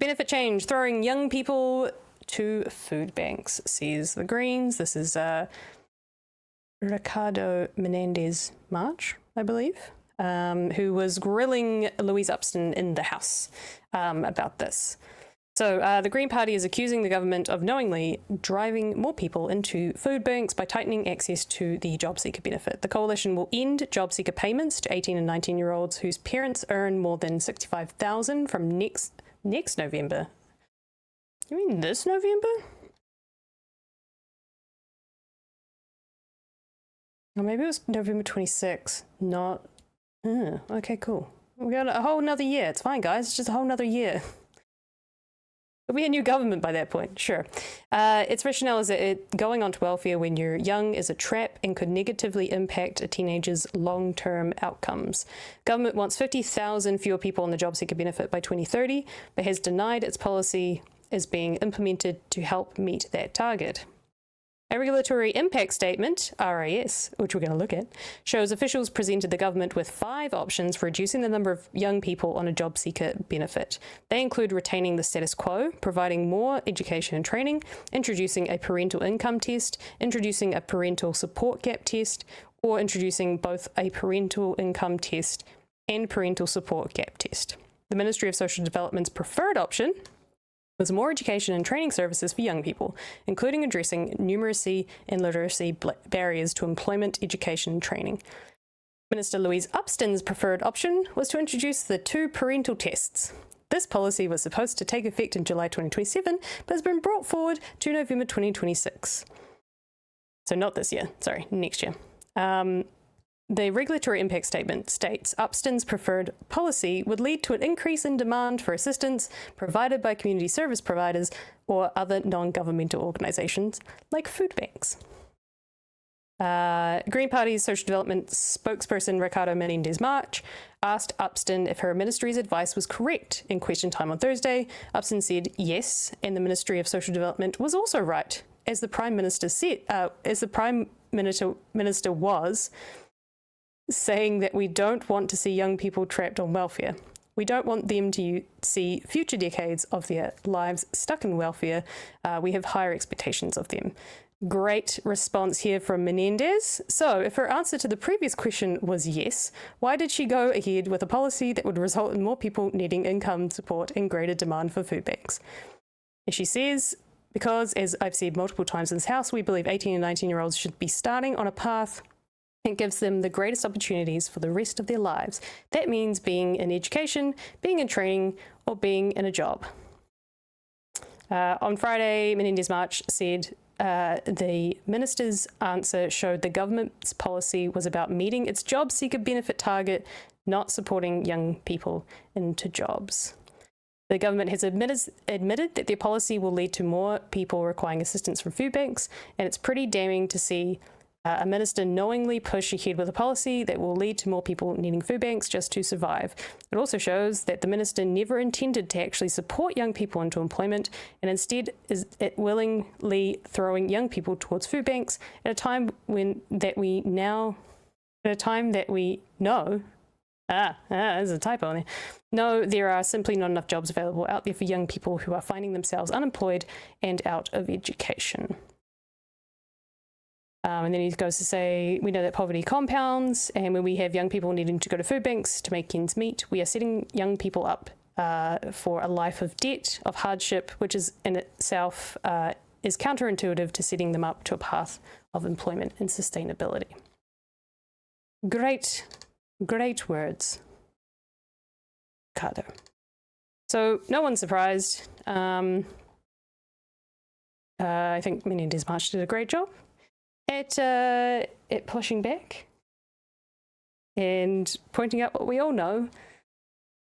benefit change, throwing young people to food banks, says the Greens. This is Ricardo Menendez March, I believe, who was grilling Louise Upston in the House about this. So the Green Party is accusing the government of knowingly driving more people into food banks by tightening access to the jobseeker benefit. The coalition will end jobseeker payments to 18 and 19-year-olds whose parents earn more than $65,000 from next November. You mean this November? Or maybe it was November 26th. Not. Okay, cool. We got a whole nother year. It's fine, guys. It's just a whole nother year. There'll be a new government by that point, sure. Its rationale is that going on to welfare when you're young is a trap and could negatively impact a teenager's long-term outcomes. Government wants 50,000 fewer people on the jobseeker benefit by 2030, but has denied its policy is being implemented to help meet that target. A regulatory impact statement, RIS, which we're going to look at, shows officials presented the government with 5 options for reducing the number of young people on a job seeker benefit. They include retaining the status quo, providing more education and training, introducing a parental income test, introducing a parental support gap test, or introducing both a parental income test and parental support gap test. The Ministry of Social Development's preferred option was more education and training services for young people, including addressing numeracy and literacy barriers to employment, education, and training. Minister Louise Upston's preferred option was to introduce the 2 parental tests. This policy was supposed to take effect in July 2027, but has been brought forward to November 2026. So not this year, sorry, next year. The regulatory impact statement states Upston's preferred policy would lead to an increase in demand for assistance provided by community service providers or other non-governmental organisations like food banks. Green Party's social development spokesperson Ricardo Menendez March asked Upston if her ministry's advice was correct in question time on Thursday. Upston said yes, and the Ministry of Social Development was also right, as the Prime Minister said, Minister was saying that we don't want to see young people trapped on welfare. We don't want them to see future decades of their lives stuck in welfare. We have higher expectations of them. Great response here from Menendez. So if her answer to the previous question was yes, why did she go ahead with a policy that would result in more people needing income support and greater demand for food banks? As she says, because, as I've said multiple times in this house, we believe 18 and 19-year-olds should be starting on a path that gives them the greatest opportunities for the rest of their lives. That means being in education, being in training, or being in a job. On Friday, Menendez March said the minister's answer showed the government's policy was about meeting its job seeker benefit target, not supporting young people into jobs. The government has admitted that their policy will lead to more people requiring assistance from food banks, and it's pretty damning to see a minister knowingly push ahead with a policy that will lead to more people needing food banks just to survive. It also shows that the minister never intended to actually support young people into employment, and instead is willingly throwing young people towards food banks at a time there's a typo there. No, there are simply not enough jobs available out there for young people who are finding themselves unemployed and out of education. And then he goes to say, we know that poverty compounds, and when we have young people needing to go to food banks to make ends meet, we are setting young people up for a life of debt, of hardship, which is in itself is counterintuitive to setting them up to a path of employment and sustainability. Great words, Ricardo. So no one's surprised. I think Menendez March did a great job at pushing back and pointing out what we all know,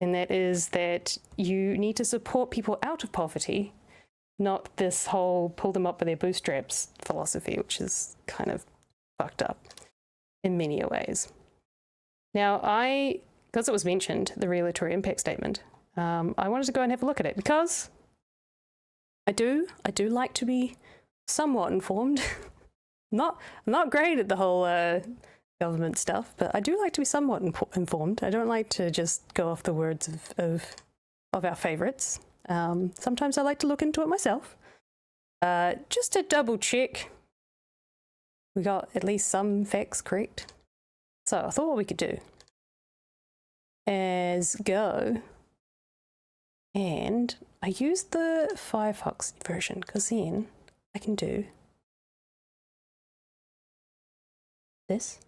and that is that you need to support people out of poverty, not this whole pull them up by their bootstraps philosophy, which is kind of fucked up in many ways. Now, because it was mentioned, the regulatory impact statement, I wanted to go and have a look at it because I do like to be somewhat informed. Not great at the whole government stuff, but I do like to be somewhat informed. I don't like to just go off the words of our favourites. Sometimes I like to look into it myself. Just to double check we got at least some facts correct. So I thought what we could do is go, and I used the Firefox version because then I can do this.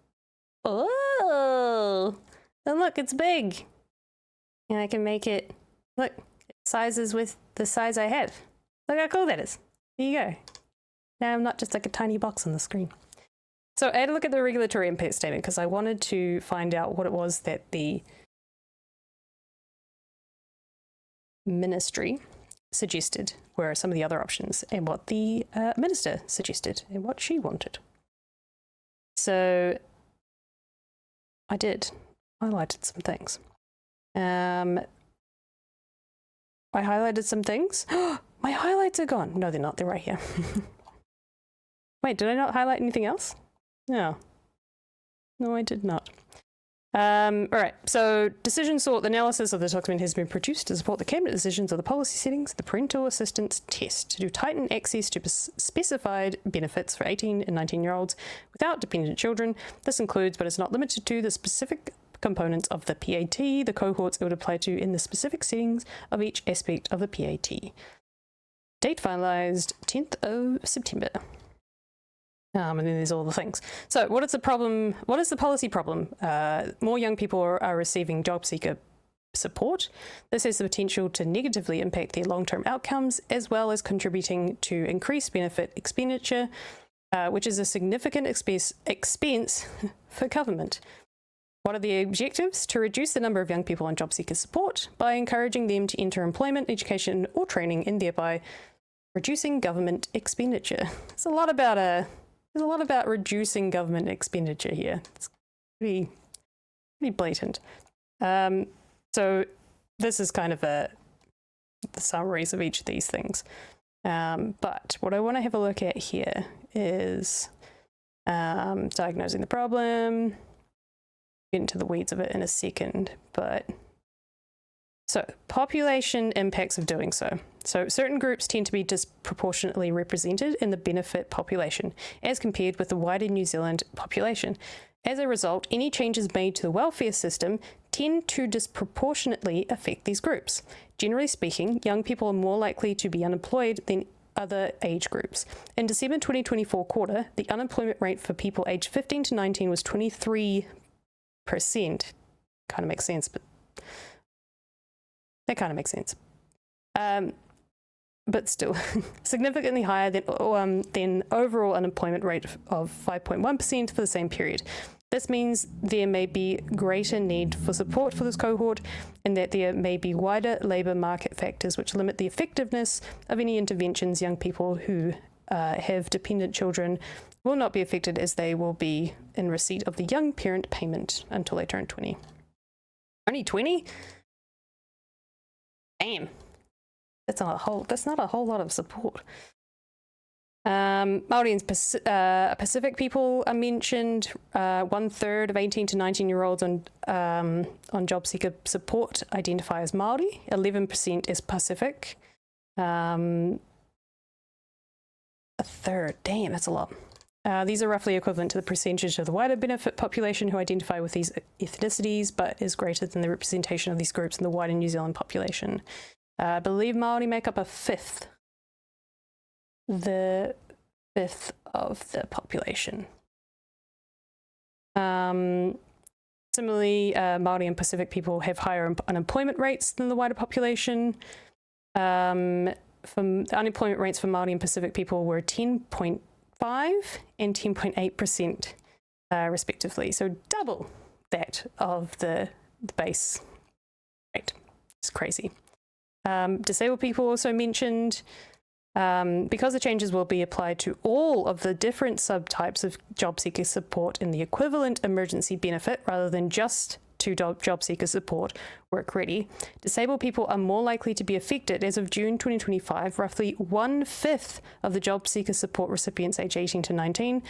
Oh, and look, it's big. And I can make it, look, it sizes with the size I have. Look how cool that is. There you go. Now I'm not just like a tiny box on the screen. So I had a look at the regulatory impact statement because I wanted to find out what it was that the ministry suggested were some of the other options and what the minister suggested and what she wanted. So I did. Highlighted some things. I highlighted some things. My highlights are gone. No, they're not. They're right here. Wait, did I not highlight anything else? No. No, I did not. All right, so decision sort analysis of the document has been produced to support the cabinet decisions of the policy settings, the parental assistance test to tighten access to specified benefits for 18 and 19-year-olds without dependent children. This includes, but is not limited to, the specific components of the PAT, the cohorts it would apply to in the specific settings of each aspect of the PAT. Date finalized 10th of September. And then there's all the things. So what is the problem? What is the policy problem? More young people are receiving job seeker support. This has the potential to negatively impact their long-term outcomes, as well as contributing to increased benefit expenditure, which is a significant expense for government. What are the objectives? To reduce the number of young people on job seeker support by encouraging them to enter employment, education, or training, and thereby reducing government expenditure. There's a lot about reducing government expenditure here. It's pretty blatant. So this is kind of the summaries of each of these things. But what I want to have a look at here is diagnosing the problem. Get into the weeds of it in a second, but so population impacts of doing so. So certain groups tend to be disproportionately represented in the benefit population as compared with the wider New Zealand population. As a result, any changes made to the welfare system tend to disproportionately affect these groups. Generally speaking, young people are more likely to be unemployed than other age groups. In December 2024 quarter, the unemployment rate for people aged 15 to 19 was 23%. Kind of makes sense, but that kind of makes sense. But still significantly higher than overall unemployment rate of 5.1% for the same period. This means there may be greater need for support for this cohort and that there may be wider labour market factors which limit the effectiveness of any interventions. Young people who have dependent children will not be affected as they will be in receipt of the young parent payment until they turn 20. Only 20? Damn. That's not a whole lot of support. Māori and Pacific people are mentioned. 1/3 of 18 to 19-year-olds on job seeker support identify as Māori. 11% is Pacific. A third. Damn, that's a lot. These are roughly equivalent to the percentage of the wider benefit population who identify with these ethnicities, but is greater than the representation of these groups in the wider New Zealand population. I believe Māori make up a fifth. The fifth of the population. Similarly, Māori and Pacific people have higher unemployment rates than the wider population. The unemployment rates for Māori and Pacific people were 10.5% and 10.8% respectively. So double that of the base rate. It's crazy. Disabled people also mentioned, because the changes will be applied to all of the different subtypes of job seeker support in the equivalent emergency benefit rather than just to job seeker support work ready, disabled people are more likely to be affected. As of June 2025, roughly 1/5 of the job seeker support recipients aged 18 to 19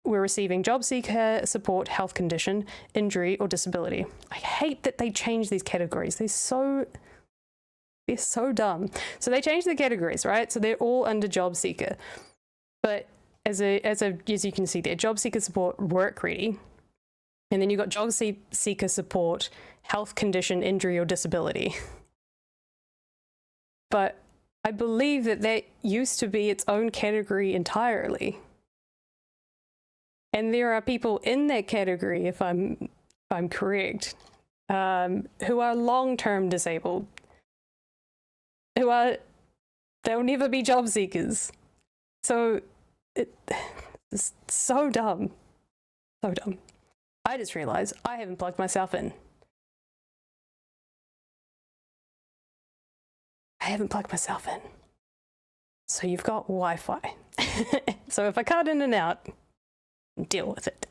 were receiving job seeker support, health condition, injury, or disability. I hate that they change these categories. They're so They're so dumb. So they changed the categories, right? So they're all under job seeker. But as you can see there, job seeker support, work ready. And then you've got job seeker support, health condition, injury, or disability. But I believe that used to be its own category entirely. And there are people in that category, if I'm correct, who are long-term disabled, they'll never be job seekers. So it's so dumb. So dumb. I just realized I haven't plugged myself in. So you've got Wi-Fi. So if I cut in and out, deal with it.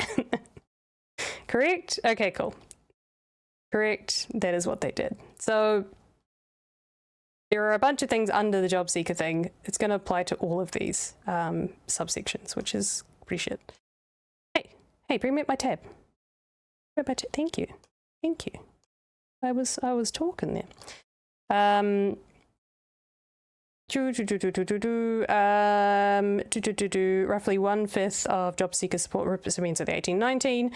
Correct? Okay, cool. Correct. That is what they did. So there are a bunch of things under the job seeker thing. It's going to apply to all of these subsections, which is pretty shit. Hey, bring me up my tab. Thank you. I was talking there. Roughly 1/5 of job seeker support recipients are the 18-19.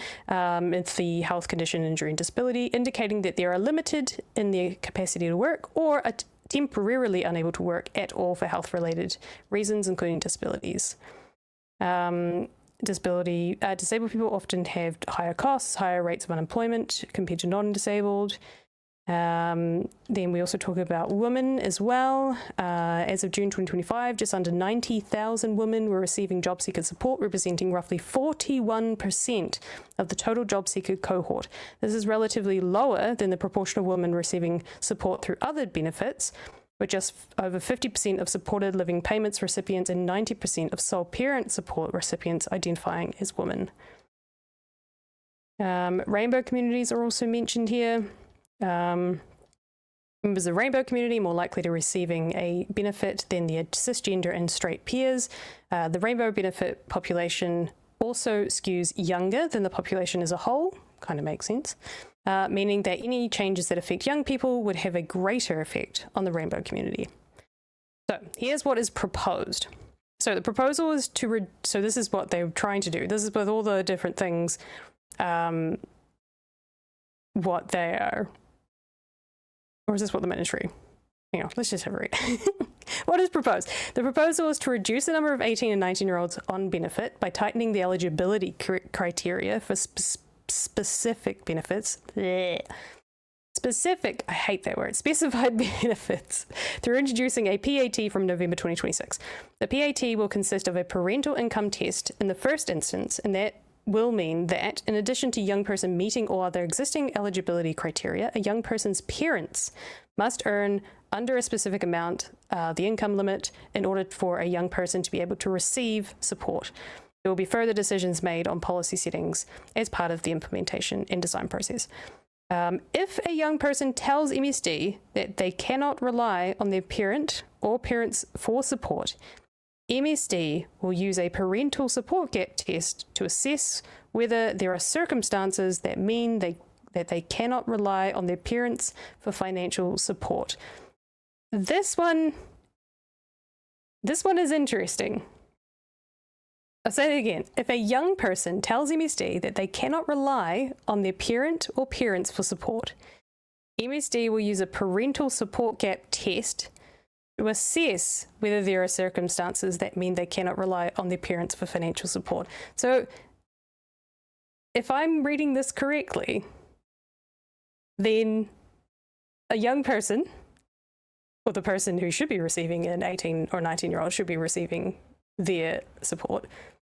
It's the health condition, injury, and disability, indicating that they are limited in their capacity to work or are temporarily unable to work at all for health-related reasons, including disabilities. Disabled people often have higher costs, higher rates of unemployment compared to non-disabled. Then we also talk about women as well. As of June 2025, just under 90,000 women were receiving job seeker support, representing roughly 41% of the total job seeker cohort. This is relatively lower than the proportion of women receiving support through other benefits, with just over 50% of supported living payments recipients and 90% of sole parent support recipients identifying as women. Rainbow communities are also mentioned here. Members of the rainbow community more likely to receiving a benefit than their cisgender and straight peers. The rainbow benefit population also skews younger than the population as a whole, kind of makes sense, meaning that any changes that affect young people would have a greater effect on the rainbow community. So here's what is proposed. So the proposal is so this is what they're trying to do. This is with all the different things, what they are. Or is this what the ministry? Hang on, let's just have a read. What is proposed? The proposal is to reduce the number of 18 and 19-year-olds on benefit by tightening the eligibility criteria for specific benefits. Blech. Specific, I hate that word, specified benefits through introducing a PAT from November 2026. The PAT will consist of a parental income test in the first instance, and that will mean that, in addition to young person meeting all other existing eligibility criteria, a young person's parents must earn under a specific amount, the income limit, in order for a young person to be able to receive support. There will be further decisions made on policy settings as part of the implementation and design process. If a young person tells MSD that they cannot rely on their parent or parents for support, MSD will use a parental support gap test to assess whether there are circumstances that mean that they cannot rely on their parents for financial support. This one is interesting. I'll say it again. If a young person tells MSD that they cannot rely on their parent or parents for support, MSD will use a parental support gap test to assess whether there are circumstances that mean they cannot rely on their parents for financial support. So, if I'm reading this correctly, then a young person, or the person who should be receiving an 18 or 19-year-old should be receiving their support,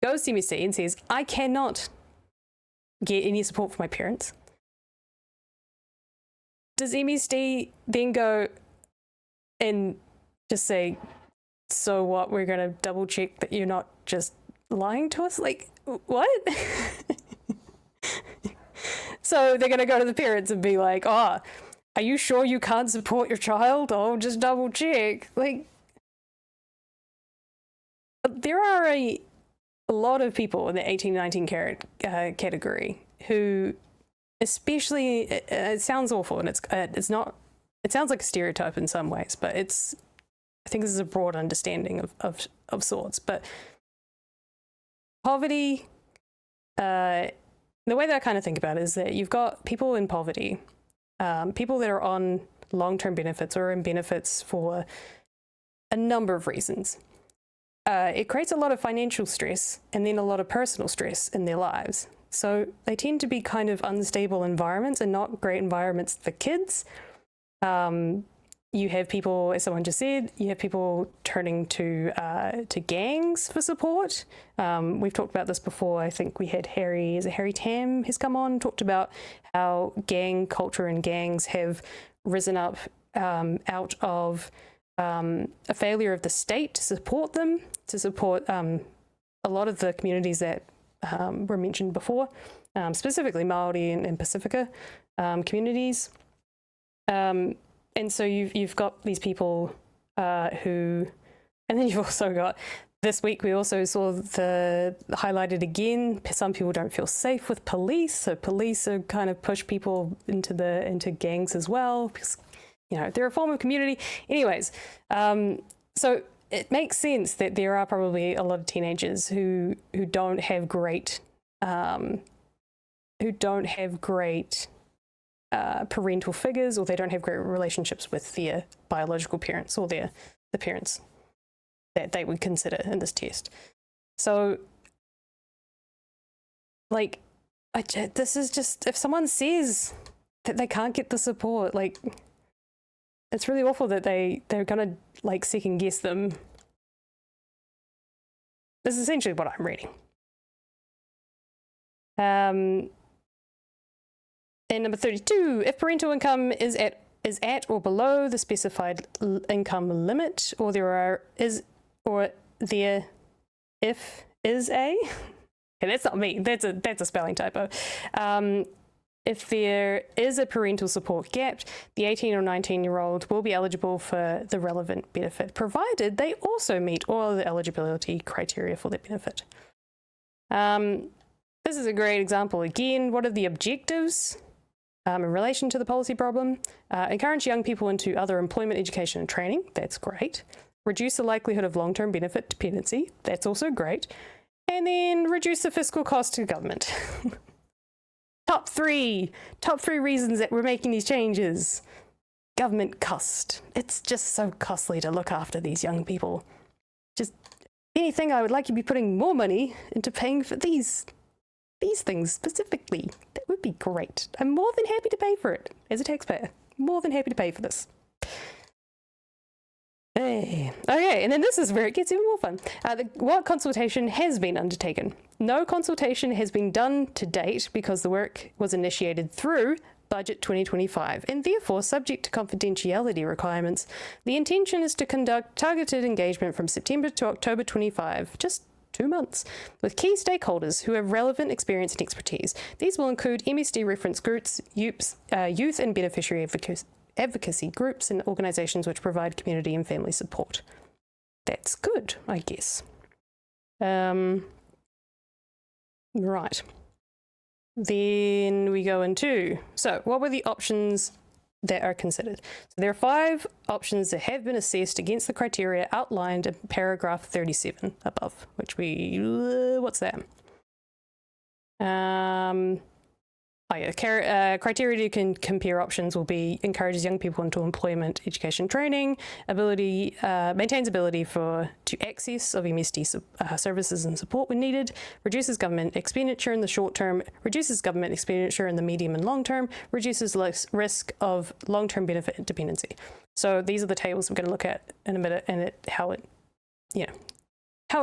goes to MSD and says, I cannot get any support from my parents. Does MSD then go and just say, so what, we're going to double check that you're not just lying to us? Like, what? So they're going to go to the parents and be like, oh, are you sure you can't support your child? Oh, just double check. Like, there are a lot of people in the 18-19 category who, especially, it sounds awful, and it's it sounds like a stereotype in some ways, but I think this is a broad understanding of sorts. But poverty, the way that I kind of think about it is that you've got people in poverty, people that are on long-term benefits or in benefits for a number of reasons. It creates a lot of financial stress and then a lot of personal stress in their lives. So they tend to be kind of unstable environments and not great environments for kids. You have people, as someone just said, you have people turning to gangs for support. We've talked about this before. I think we had Harry Tam has come on, talked about how gang culture and gangs have risen up out of a failure of the state to support them, to support a lot of the communities that were mentioned before, specifically Māori and Pacifica communities. And so you've got these people who, and then you've also got, this week we also saw highlighted again, some people don't feel safe with police, so police are kind of push people into gangs as well, because, you know, they're a form of community. Anyways, so it makes sense that there are probably a lot of teenagers who don't have great parental figures, or they don't have great relationships with their biological parents or the parents that they would consider in this test. So, like, this is just, if someone says that they can't get the support, like, it's really awful that they're gonna, like, second guess them. This is essentially what I'm reading. And number 32, if parental income is at or below the specified income limit, or and that's not me, that's a spelling typo. If there is a parental support gap, the 18 or 19-year-old will be eligible for the relevant benefit, provided they also meet all of the eligibility criteria for the benefit. This is a great example. Again, what are the objectives in relation to the policy problem? Encourage young people into other employment, education, and training. That's great. Reduce the likelihood of long-term benefit dependency. That's also great. And then reduce the fiscal cost to government. Top three reasons that we're making these changes. Government cost. It's just so costly to look after these young people. Just anything, I would like you to be putting more money into paying for these things specifically. That would be great. I'm more than happy to pay for it as a taxpayer. More than happy to pay for this. Hey. Okay, and then this is where it gets even more fun. What consultation has been undertaken? No consultation has been done to date because the work was initiated through Budget 2025 and therefore subject to confidentiality requirements. The intention is to conduct targeted engagement from September to October 25, just 2 months, with key stakeholders who have relevant experience and expertise. These will include MSD reference groups, youth and beneficiary advocacy groups, and organisations which provide community and family support. That's good, I guess. Right. Then we go into, so what were the options that are considered? So there are 5 options that have been assessed against the criteria outlined in paragraph 37 above, which what's that? Criteria to compare options will be encourages young people into employment, education, training, maintains ability to access of MSD services and support when needed, reduces government expenditure in the short term, reduces government expenditure in the medium and long term, reduces risk of long-term benefit dependency. So these are the tables we're going to look at in a minute, and how it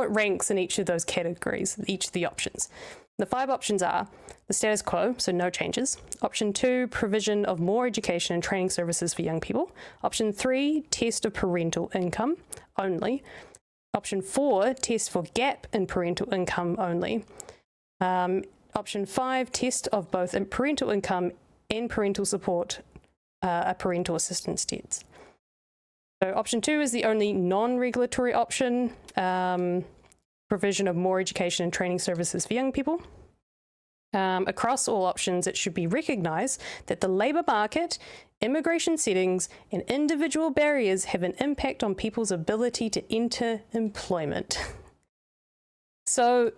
ranks in each of those categories, each of the options. The 5 options are the status quo, so no changes. Option 2, provision of more education and training services for young people. Option 3, test of parental income only. Option 4, test for gap in parental income only. Option 5, test of both parental income and parental support, parental assistance tests. So option 2 is the only non-regulatory option. Provision of more education and training services for young people. Across all options, it should be recognised that the labour market, immigration settings, and individual barriers have an impact on people's ability to enter employment. So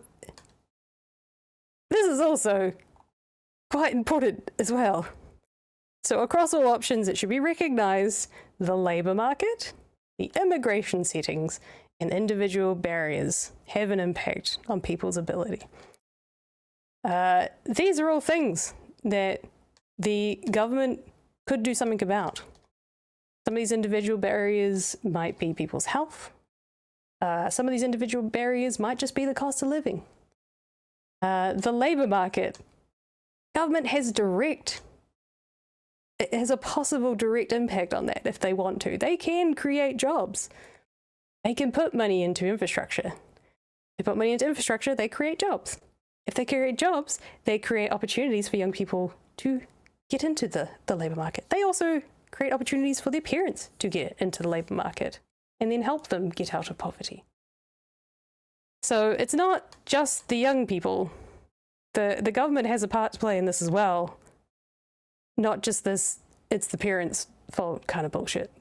this is also quite important as well. So across all options, it should be recognised the labour market, the immigration settings, and individual barriers have an impact on people's ability. These are all things that the government could do something about. Some of these individual barriers might be people's health. Some of these individual barriers might just be the cost of living. The labour market. Government has it has a possible direct impact on that if they want to. They can create jobs. They can put money into infrastructure. They put money into infrastructure, they create jobs. If they create jobs, they create opportunities for young people to get into the labour market. They also create opportunities for their parents to get into the labour market and then help them get out of poverty. So it's not just the young people. The government has a part to play in this as well. Not just this, it's the parents' fault kind of bullshit.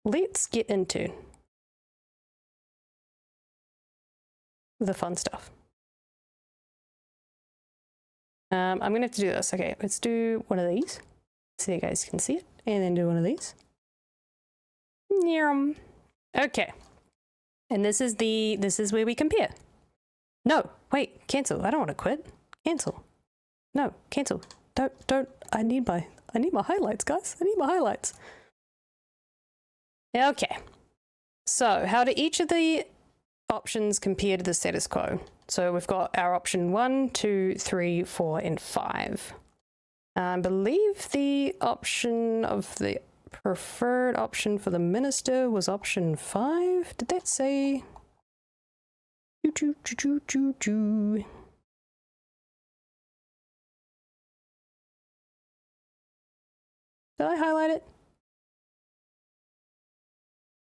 Let's get into the fun stuff. I'm going to have to do this. Okay, let's do one of these so you guys can see it, and then do one of these. Okay. And this is where we compare. No, wait, cancel. I don't want to quit. Cancel. No, cancel. Don't. I need my highlights, guys. I need my highlights. Okay. So, how do each of the options compare to the status quo? So we've got our option 1, 2, 3, 4, and 5. I believe the option of the preferred option for the minister was option 5. Did that say? Did I highlight it?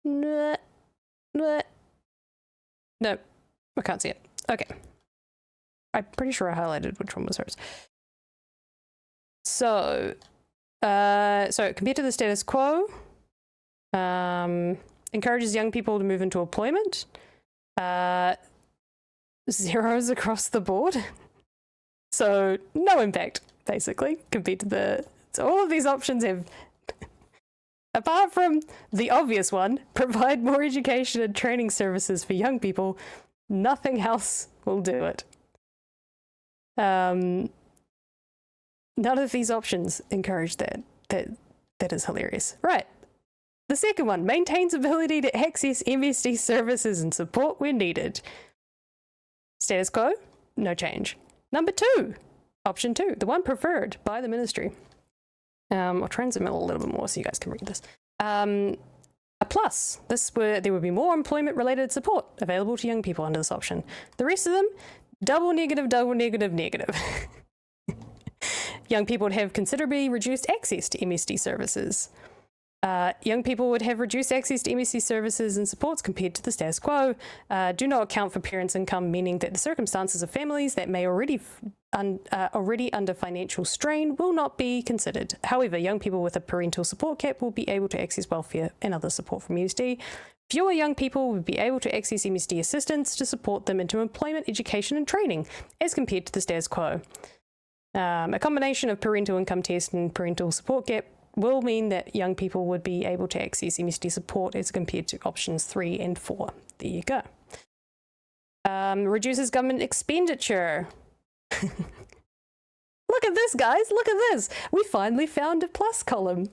No, I can't see it. Okay. I'm pretty sure I highlighted which one was hers. So, compared to the status quo, encourages young people to move into employment. Zeros across the board. So, no impact, basically, compared to so all of these options have, apart from the obvious one, provide more education and training services for young people, nothing else will do it. None of these options encourage that. That is hilarious. Right. The second one, maintains ability to access MSD services and support where needed. Status quo, no change. Number 2, option 2, the one preferred by the ministry. I'll transmit a little bit more so you guys can read this. A plus, there would be more employment-related support available to young people under this option. The rest of them, double negative, double negative, negative. Young people would have considerably reduced access to MSD services. Young people would have reduced access to MSD services and supports compared to the status quo. Do not account for parents' income, meaning that the circumstances of families that may already under financial strain will not be considered. However, young people with a parental support cap will be able to access welfare and other support from MSD. Fewer young people would be able to access MSD assistance to support them into employment, education, and training, as compared to the status quo. A combination of parental income test and parental support gap will mean that young people would be able to access MSD support as compared to options 3 and 4. There you go. Reduces government expenditure. Look at this, guys. Look at this. We finally found a plus column.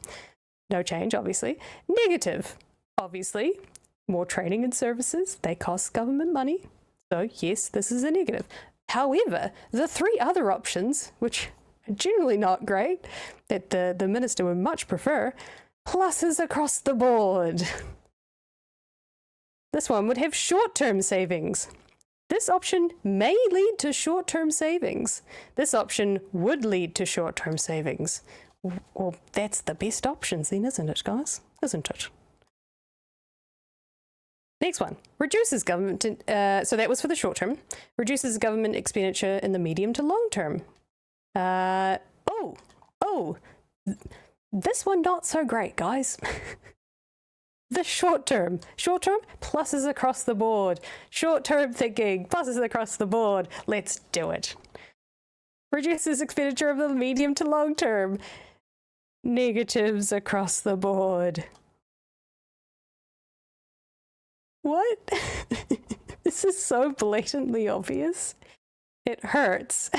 No change, obviously. Negative, obviously. More training and services. They cost government money. So, yes, this is a negative. However, the 3 other options, which are generally not great, that the minister would much prefer, pluses across the board. This one would have short-term savings. This option may lead to short-term savings. This option would lead to short-term savings. Well, that's the best options then, isn't it, guys? Isn't it? Next one, reduces government, so that was for the short term, reduces government expenditure in the medium to long term. This one not so great, guys. The short term, pluses across the board. Short term thinking, pluses across the board. Let's do it. Reduces expenditure of the medium to long term. Negatives across the board. What? This is so blatantly obvious. It hurts.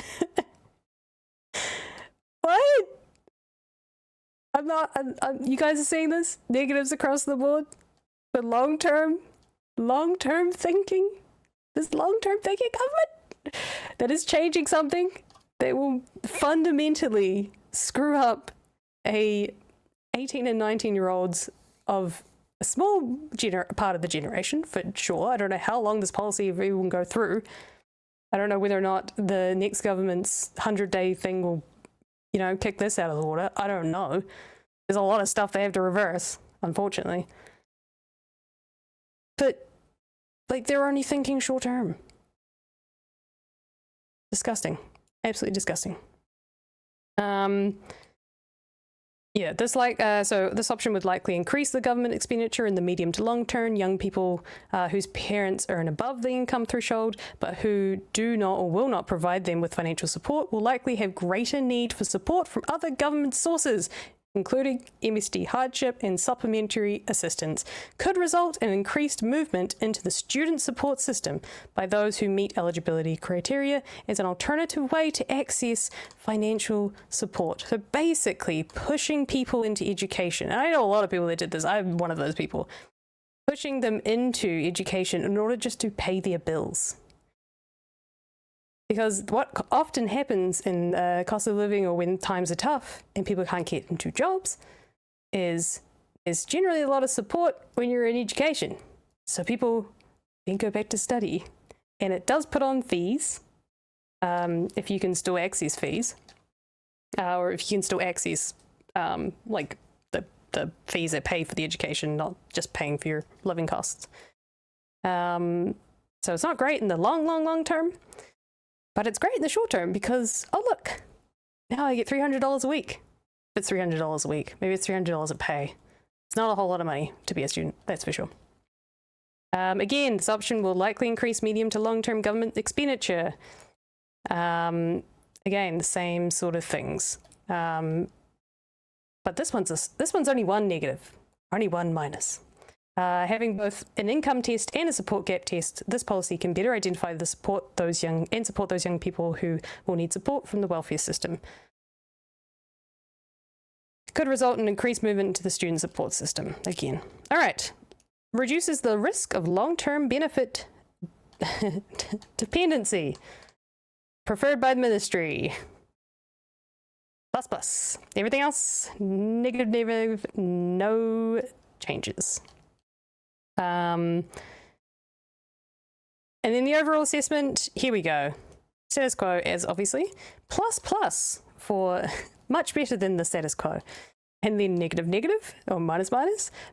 What? You guys are seeing this? Negatives across the board? For long-term thinking? This long-term thinking government that is changing something that will fundamentally screw up a 18 and 19-year-olds of a small part of the generation, for sure. I don't know how long this policy will even go through. I don't know whether or not the next government's 100-day thing will, you know, kick this out of the water. I don't know. There's a lot of stuff they have to reverse, unfortunately. But, like, they're only thinking short term. Disgusting. Absolutely disgusting. Yeah, this option would likely increase the government expenditure in the medium to long term. Young people whose parents earn above the income threshold, but who do not or will not provide them with financial support, will likely have greater need for support from other government sources, including MSD hardship and supplementary assistance, could result in increased movement into the student support system by those who meet eligibility criteria as an alternative way to access financial support. So basically pushing people into education. And I know a lot of people that did this. I'm one of those people. Pushing them into education in order just to pay their bills. Because what often happens in cost of living, or when times are tough and people can't get into jobs, is generally a lot of support when you're in education. So people then go back to study. And it does put on fees, if you can still access fees, or if you can still access like the fees that pay for the education, not just paying for your living costs. So it's not great in the long term. But it's great in the short term because, oh look, now I get $300 a week. It's $300 a week. Maybe it's $300 a pay. It's not a whole lot of money to be a student, that's for sure. Again, this option will likely increase medium to long-term government expenditure. Again, the same sort of things. But this one's only one negative, only one minus. Having both an income test and a support gap test, this policy can better identify support those young people who will need support from the welfare system. Could result in increased movement into the student support system again. All right, reduces the risk of long-term benefit dependency, preferred by the ministry. Plus. Everything else, negative, no changes. And then the overall assessment, here we go. Status quo as obviously, plus for much better than the status quo. And then negative, or minus,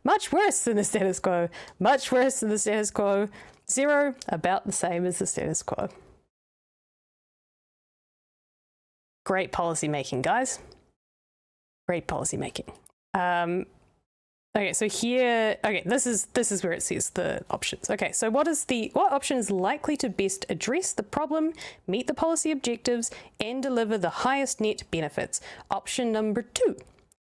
much worse than the status quo, much worse than the status quo, 0, about the same as the status quo. Great policy making, guys. Great policy making. Okay, so here, this is where it says the options. Okay, so what option is likely to best address the problem, meet the policy objectives, and deliver the highest net benefits? Option number 2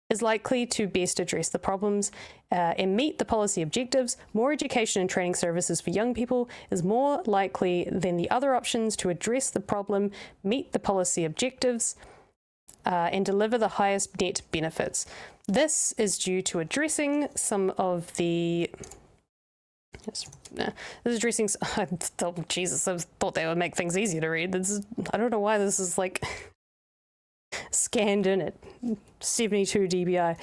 is likely to best address the problems and meet the policy objectives. More education and training services for young people is more likely than the other options to address the problem, meet the policy objectives, and deliver the highest net benefits. This is due to addressing some of the... This is addressing... Oh, Jesus, I thought they would make things easier to read. I don't know why this is like scanned in at 72 dBi.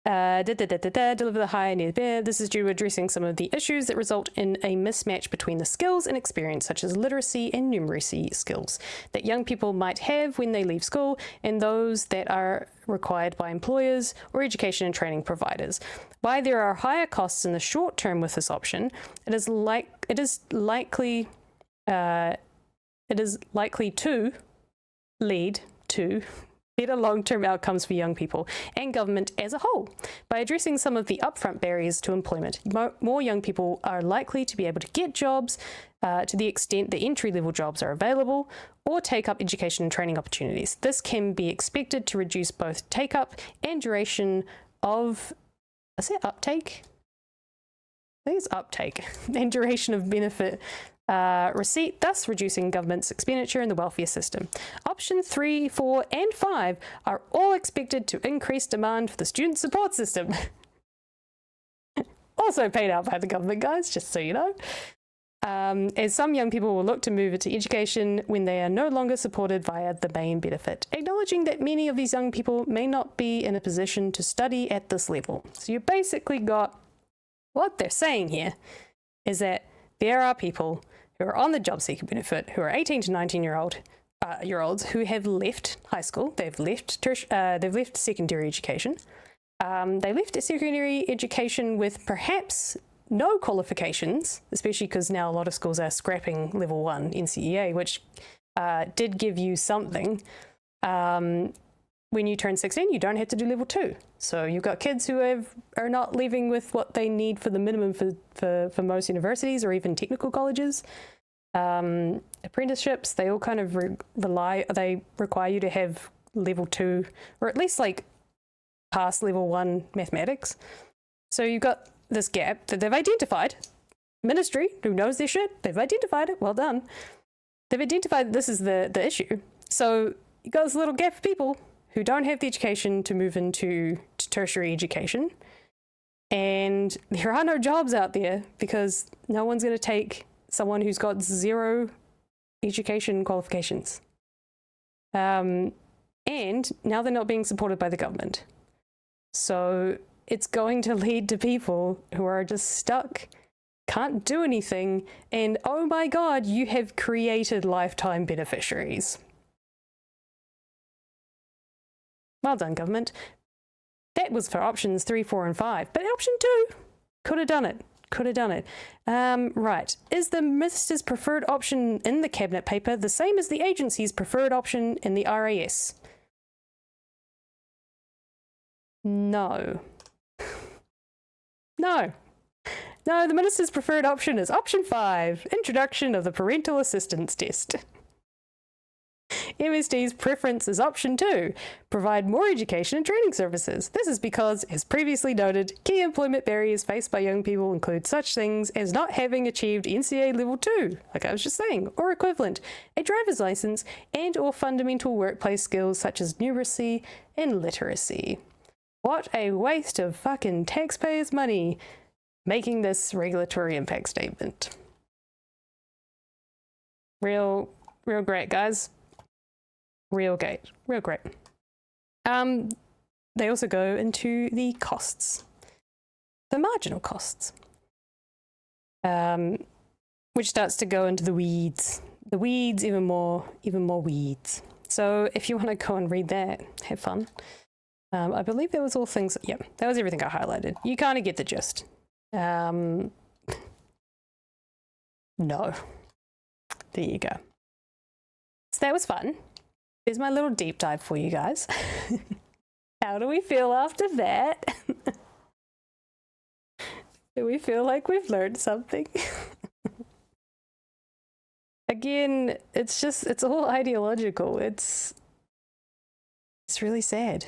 Deliver the high near bear. This is due to addressing some of the issues that result in a mismatch between the skills and experience, such as literacy and numeracy skills, that young people might have when they leave school, and those that are required by employers or education and training providers. Why there are higher costs in the short term with this option, it is likely to lead to better long-term outcomes for young people and government as a whole. By addressing some of the upfront barriers to employment, more young people are likely to be able to get jobs to the extent that entry-level jobs are available, or take up education and training opportunities. This can be expected to reduce both take-up and duration of... Is it uptake? I think it's uptake. And duration of benefit receipt, thus reducing government's expenditure in the welfare system. Option 3, 4, and 5 are all expected to increase demand for the student support system. Also paid out by the government, guys, just so you know. As some young people will look to move into education when they are no longer supported via the main benefit, acknowledging that many of these young people may not be in a position to study at this level. So you basically got, what they're saying here is that there are people who are on the job seeker benefit, who are 18 to 19-year-olds who have left high school, they've left secondary education, they left secondary education with perhaps no qualifications, especially because now a lot of schools are scrapping level 1 NCEA, which did give you something. When you turn 16, you don't have to do level 2. So you've got kids who are not leaving with what they need for the minimum for most universities or even technical colleges. Apprenticeships, they all kind of they require you to have level 2, or at least like pass level 1 mathematics. So you've got this gap that they've identified. Ministry, who knows their shit, they've identified it. Well done. They've identified that this is the issue. So you've got this little gap of people who don't have the education to move into tertiary education. And there are no jobs out there because no one's going to take someone who's got 0 education qualifications. And now they're not being supported by the government. So it's going to lead to people who are just stuck, can't do anything, and oh my God, you have created lifetime beneficiaries. Well done, government. That was for options 3, 4, and 5. But option 2, could have done it. Could have done it. Right. Is the Minister's preferred option in the Cabinet paper the same as the agency's preferred option in the RAS? No. No. No, the Minister's preferred option is option 5, introduction of the parental assistance test. MSD's preference is option 2, provide more education and training services. This is because, as previously noted, key employment barriers faced by young people include such things as not having achieved NCA level 2, like I was just saying, or equivalent, a driver's license, and or fundamental workplace skills such as numeracy and literacy. What a waste of fucking taxpayers' money making this regulatory impact statement. Real great, guys. Real great. They also go into the costs, the marginal costs, which starts to go into the weeds, even more weeds. So if you want to go and read that, have fun. I believe that was all things. Yeah, that was everything I highlighted. You kind of get the gist. No. There you go. So that was fun. Here's my little deep dive for you guys. How do we feel after that? Do we feel like we've learned something? Again, it's all ideological. It's really sad.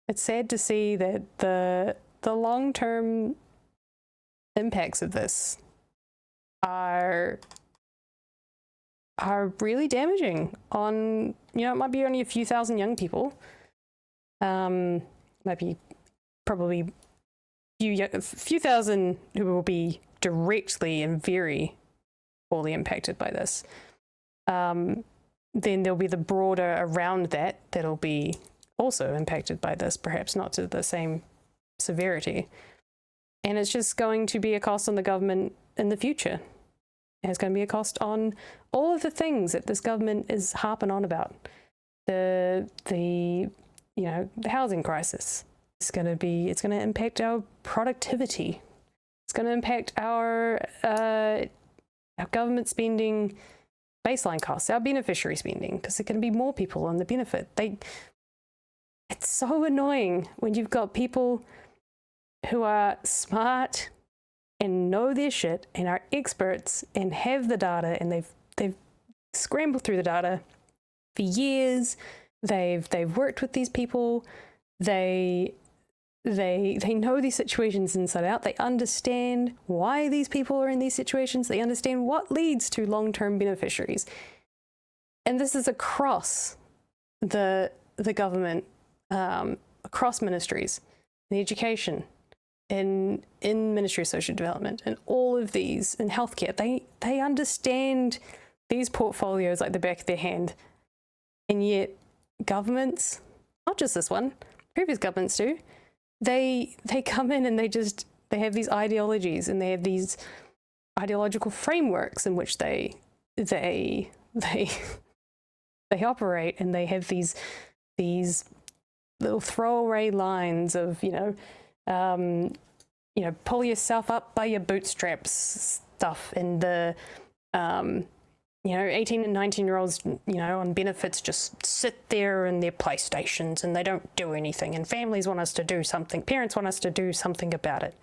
It's sad to see that the long-term impacts of this are really damaging on, it might be only a few thousand young people. Might be probably a few thousand who will be directly and very poorly impacted by this. Then there'll be the broader around that'll be also impacted by this, perhaps not to the same severity. And it's just going to be a cost on the government in the future. And it's going to be a cost on all of the things that this government is harping on about. The housing crisis. It's going to impact our productivity. It's going to impact our government spending, baseline costs, our beneficiary spending, because there are going to be more people on the benefit. It's so annoying when you've got people who are smart and know their shit and are experts and have the data, and they've scrambled through the data for years. They've worked with these people. They know these situations inside out. They understand why these people are in these situations. They understand what leads to long-term beneficiaries. And this is across the government, across ministries, in education, in Ministry of Social Development, and all of these, in healthcare. They understand these portfolios like the back of their hand. And yet governments, not just this one, previous governments do, they come in and they have these ideologies, and they have these ideological frameworks in which they operate, and they have these little throwaway lines of pull yourself up by your bootstraps stuff, and the 18 and 19-year-olds, on benefits just sit there in their PlayStations and they don't do anything. And families want us to do something. Parents want us to do something about it.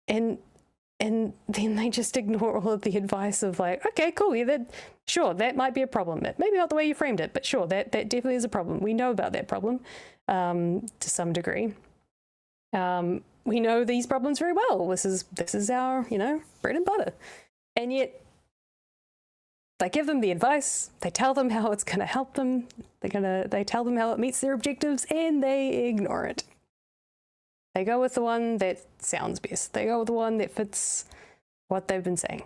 And then they just ignore all of the advice of like, okay, cool, yeah, sure, that might be a problem. Maybe not the way you framed it, but sure, that definitely is a problem. We know about that problem to some degree. We know these problems very well. This is our, bread and butter. And yet, they give them the advice, they tell them how it's going to help them, they tell them how it meets their objectives, and they ignore it. They go with the one that sounds best. They go with the one that fits what they've been saying.